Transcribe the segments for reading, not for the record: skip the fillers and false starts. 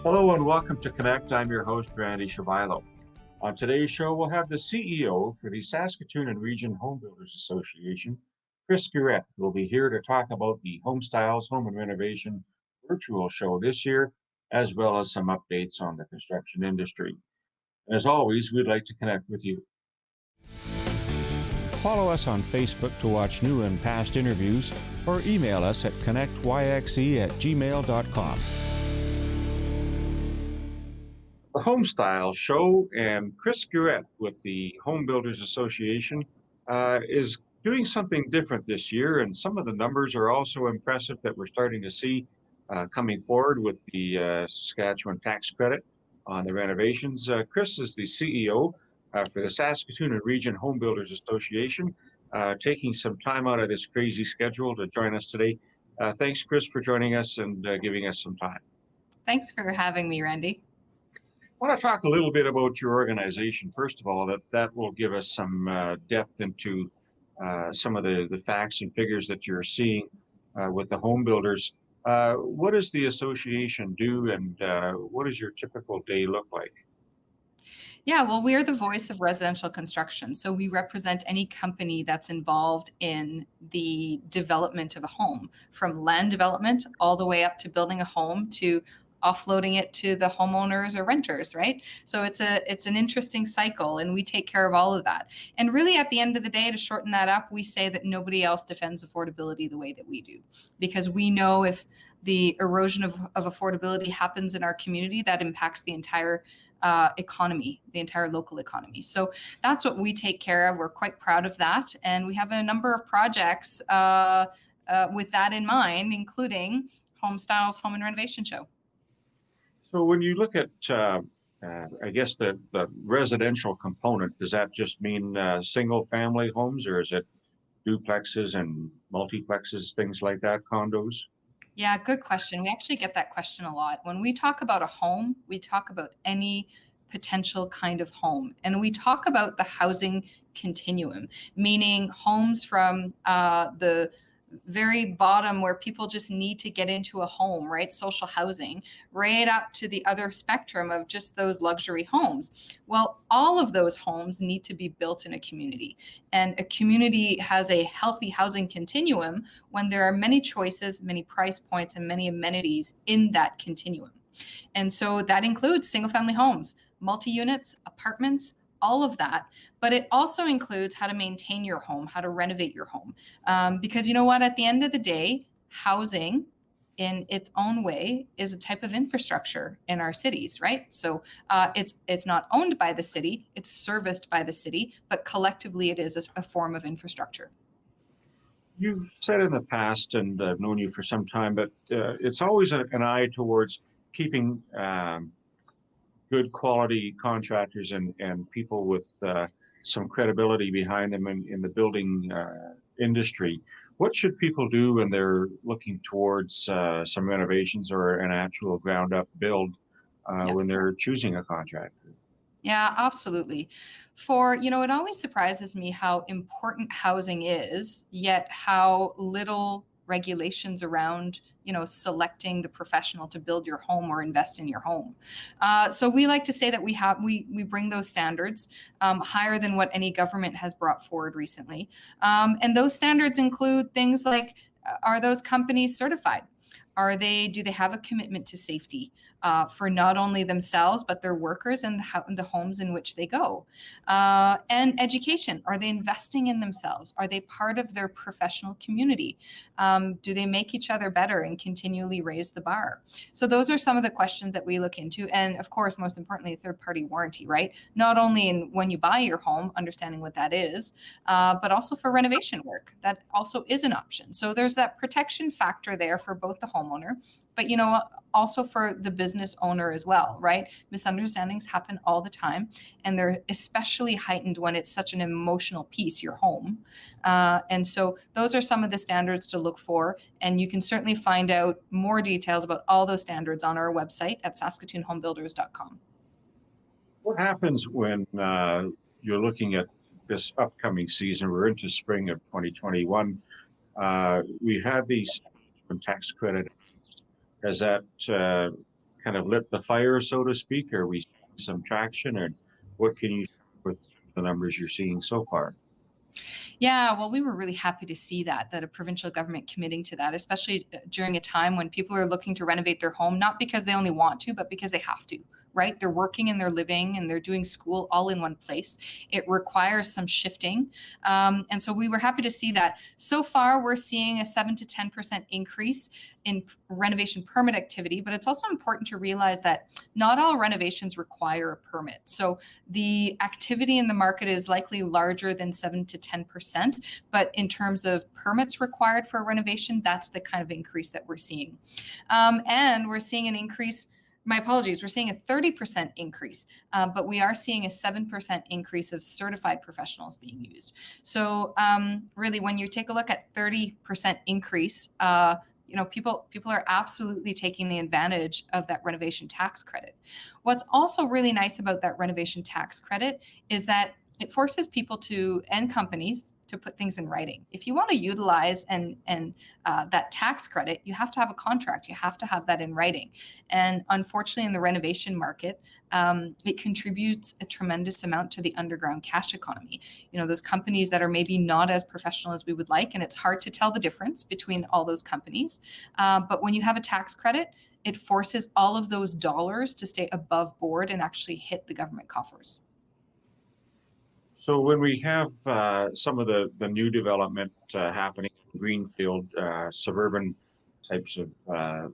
Hello and welcome to Connect. I'm your host, Randy Shavilo. On today's show, we'll have the CEO for the Saskatoon and Region Home Builders Association, Chris Guérette, who will be here to talk about the HomeStyles Home and Renovation virtual show this year, as well as some updates on the construction industry. And as always, we'd like to connect with you. Follow us on Facebook to watch new and past interviews, or email us at connectyxe@gmail.com. The HomeStyles show and Chris Guérette with the Home Builders Association is doing something different this year, and some of the numbers are also impressive that we're starting to see coming forward with the Saskatchewan tax credit on the renovations. Chris is the CEO for the Saskatoon and Region Home Builders Association, taking some time out of this crazy schedule to join us today. Thanks, Chris, for joining us and giving us some time. Thanks for having me, Randy. I want to talk a little bit about your organization. First of all, that will give us some depth into some of the facts and figures that you're seeing with the home builders. What does the association do, and what does your typical day look like? Yeah, well, we're the voice of residential construction. So we represent any company that's involved in the development of a home, from land development all the way up to building a home to offloading it to the homeowners or renters, right? So it's an interesting cycle, and we take care of all of that. And really, at the end of the day, to shorten that up, we say that nobody else defends affordability the way that we do, because we know if the erosion of affordability happens in our community, that impacts the entire economy, the entire local economy. So that's what we take care of. We're quite proud of that. And we have a number of projects with that in mind, including HomeStyles Home and Renovation Show. So when you look at, I guess, the residential component, does that just mean single-family homes, or is it duplexes and multiplexes, things like that, condos? Yeah, good question. We actually get that question a lot. When we talk about a home, we talk about any potential kind of home. And we talk about the housing continuum, meaning homes from the very bottom where people just need to get into a home, right? Social housing, right up to the other spectrum of just those luxury homes. Well, all of those homes need to be built in a community. And a community has a healthy housing continuum when there are many choices, many price points, and many amenities in that continuum. And so that includes single family homes, multi-units, apartments, all of that. But it also includes how to maintain your home, how to renovate your home. Because you know what, at the end of the day, housing in its own way is a type of infrastructure in our cities, right? So it's not owned by the city, it's serviced by the city, but collectively it is a form of infrastructure. You've said in the past, and I've known you for some time, but it's always an eye towards keeping good quality contractors and people with some credibility behind them in the building industry. What should people do when they're looking towards some renovations or an actual ground up build when they're choosing a contractor? Yeah, absolutely. It always surprises me how important housing is, yet how little regulations around, selecting the professional to build your home or invest in your home. So we like to say that we bring those standards higher than what any government has brought forward recently. And those standards include things like, are those companies certified? Do they have a commitment to safety for not only themselves, but their workers and the homes in which they go? And education. Are they investing in themselves? Are they part of their professional community? Do they make each other better and continually raise the bar? So those are some of the questions that we look into. And of course, most importantly, third-party warranty, right? Not only when you buy your home, understanding what that is, but also for renovation work. That also is an option. So there's that protection factor there for both the homeowner, but also for the business owner as well, right? Misunderstandings happen all the time, and they're especially heightened when it's such an emotional piece, your home. And so those are some of the standards to look for, and you can certainly find out more details about all those standards on our website at saskatoonhomebuilders.com. What happens when you're looking at this upcoming season? We're into spring of 2021. We have these tax credit. Has that kind of lit the fire, so to speak? Are we seeing some traction, and what can you share with the numbers you're seeing so far? Yeah, well, we were really happy to see that a provincial government committing to that, especially during a time when people are looking to renovate their home, not because they only want to, but because they have to, right? They're working and they're living and they're doing school all in one place. It requires some shifting. And so we were happy to see that. So far, we're seeing a 7 to 10% increase in renovation permit activity, but it's also important to realize that not all renovations require a permit. So the activity in the market is likely larger than 7 to 10%, but in terms of permits required for a renovation, that's the kind of increase that we're seeing. And we're seeing an increase. My apologies, we're seeing a 30% increase, but we are seeing a 7% increase of certified professionals being used. So really, when you take a look at 30% increase, people are absolutely taking the advantage of that renovation tax credit. What's also really nice about that renovation tax credit is that it forces people and companies to put things in writing. If you want to utilize that tax credit, you have to have a contract. You have to have that in writing. And unfortunately, in the renovation market, it contributes a tremendous amount to the underground cash economy. Those companies that are maybe not as professional as we would like, and it's hard to tell the difference between all those companies. But when you have a tax credit, it forces all of those dollars to stay above board and actually hit the government coffers. So when we have some of the new development happening in greenfield, suburban types of, I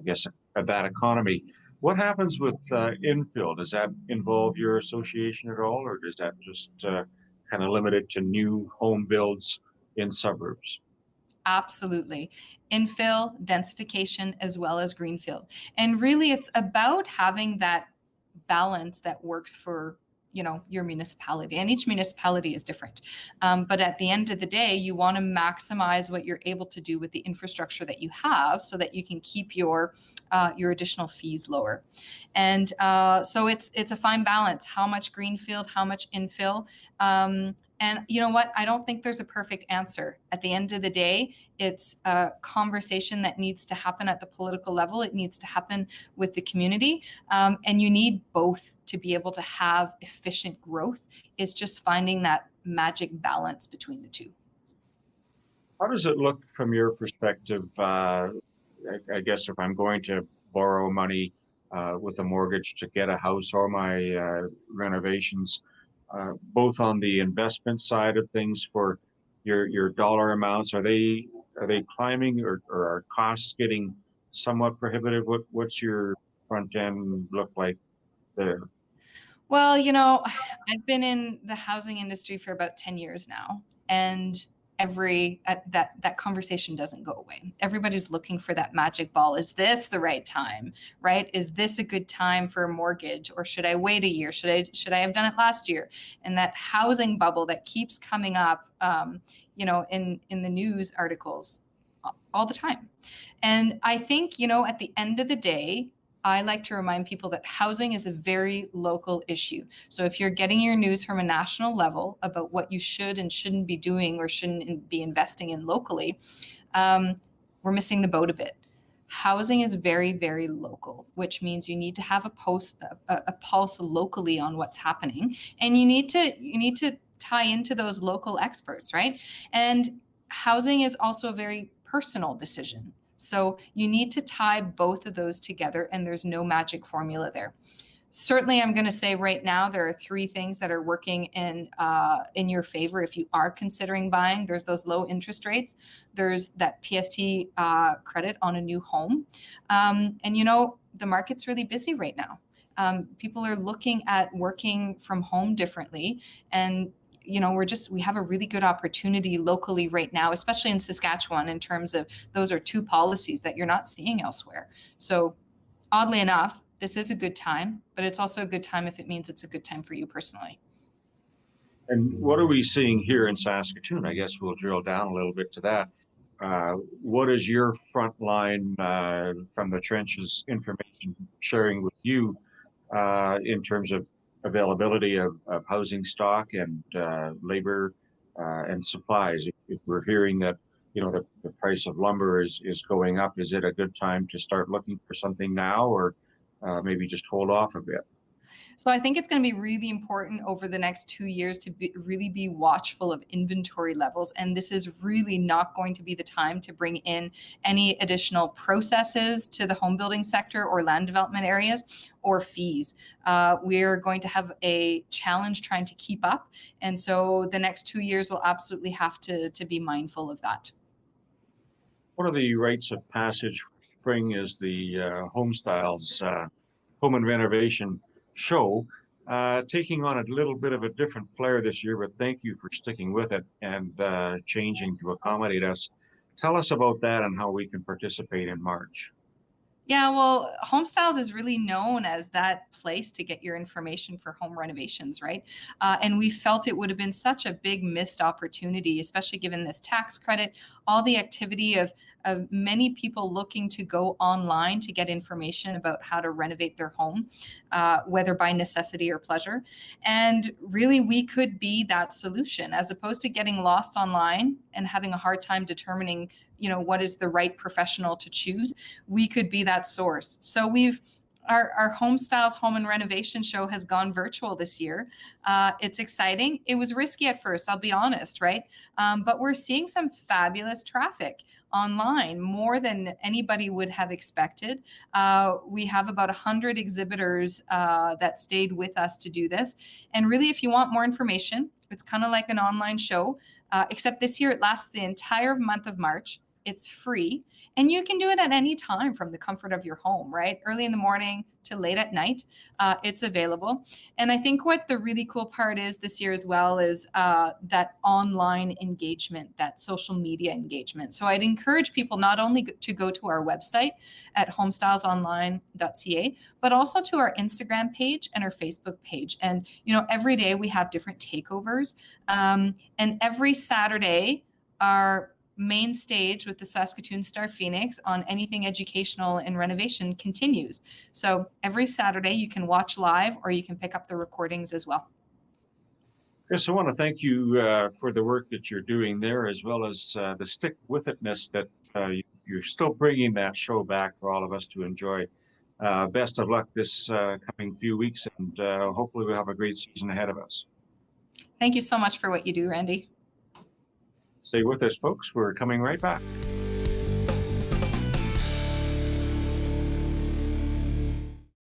guess, of that economy, what happens with infill? Does that involve your association at all, or does that just kind of limit it to new home builds in suburbs? Absolutely. Infill, densification, as well as greenfield. And really, it's about having that balance that works for your municipality, and each municipality is different, but at the end of the day, you want to maximize what you're able to do with the infrastructure that you have so that you can keep your additional fees lower. And so it's a fine balance: how much greenfield, how much infill. And you know what? I don't think there's a perfect answer. At the end of the day, it's a conversation that needs to happen at the political level. It needs to happen with the community. And you need both to be able to have efficient growth. It's just finding that magic balance between the two. How does it look from your perspective? I guess if I'm going to borrow money with a mortgage to get a house or my renovations, both on the investment side of things for your dollar amounts, are they climbing, or are costs getting somewhat prohibitive? What's your front end look like there? Well, I've been in the housing industry for about 10 years now, and that conversation doesn't go away. Everybody's looking for that magic ball. Is this the right time, right? Is this a good time for a mortgage, or should I wait a year? Should I have done it last year? And that housing bubble that keeps coming up, in the news articles all the time. And I think, at the end of the day, I like to remind people that housing is a very local issue. So if you're getting your news from a national level about what you should and shouldn't be doing or shouldn't be investing in locally, we're missing the boat a bit. Housing is very, very local, which means you need to have a pulse locally on what's happening, and you need to tie into those local experts, right? And housing is also a very personal decision. So you need to tie both of those together, and there's no magic formula there. Certainly, I'm going to say right now there are three things that are working in your favor if you are considering buying. There's those low interest rates. There's that PST credit on a new home, and the market's really busy right now. People are looking at working from home differently, and we have a really good opportunity locally right now, especially in Saskatchewan, in terms of those are two policies that you're not seeing elsewhere. So oddly enough, this is a good time, but it's also a good time if it means it's a good time for you personally. And what are we seeing here in Saskatoon? I guess we'll drill down a little bit to that. What is your front line from the trenches information sharing with you in terms of availability of housing stock and labor and supplies? If we're hearing that, the price of lumber is going up. Is it a good time to start looking for something now, or maybe just hold off a bit? So I think it's going to be really important over the next 2 years to really be watchful of inventory levels. And this is really not going to be the time to bring in any additional processes to the home building sector or land development areas or fees. We're going to have a challenge trying to keep up. And so the next 2 years will absolutely have to be mindful of that. One of the rites of passage for spring is the HomeStyles Home and Renovation show, taking on a little bit of a different flair this year, but thank you for sticking with it and changing to accommodate us. Tell us about that and how we can participate in March. Yeah, well, HomeStyles is really known as that place to get your information for home renovations, right? And we felt it would have been such a big missed opportunity, especially given this tax credit, all the activity of many people looking to go online to get information about how to renovate their home, whether by necessity or pleasure. And really, we could be that solution as opposed to getting lost online and having a hard time determining, what is the right professional to choose. We could be that source. So our HomeStyles Home and Renovation show has gone virtual this year. It's exciting. It was risky at first, I'll be honest, right? But we're seeing some fabulous traffic online, more than anybody would have expected. We have about 100 exhibitors that stayed with us to do this. And really, if you want more information, it's kind of like an online show, except this year it lasts the entire month of March. It's free, and you can do it at any time from the comfort of your home, right? Early in the morning to late at night, it's available. And I think what the really cool part is this year as well is that online engagement, that social media engagement. So I'd encourage people not only to go to our website at homestylesonline.ca, but also to our Instagram page and our Facebook page. And, every day we have different takeovers. And every Saturday, our main stage with the Saskatoon Star Phoenix on anything educational and renovation continues. So every Saturday you can watch live or you can pick up the recordings as well. Chris, I want to thank you for the work that you're doing there, as well as the stick-with-itness that you're still bringing that show back for all of us to enjoy. Best of luck this coming few weeks, and hopefully we'll have a great season ahead of us. Thank you so much for what you do, Randy. Stay with us, folks. We're coming right back.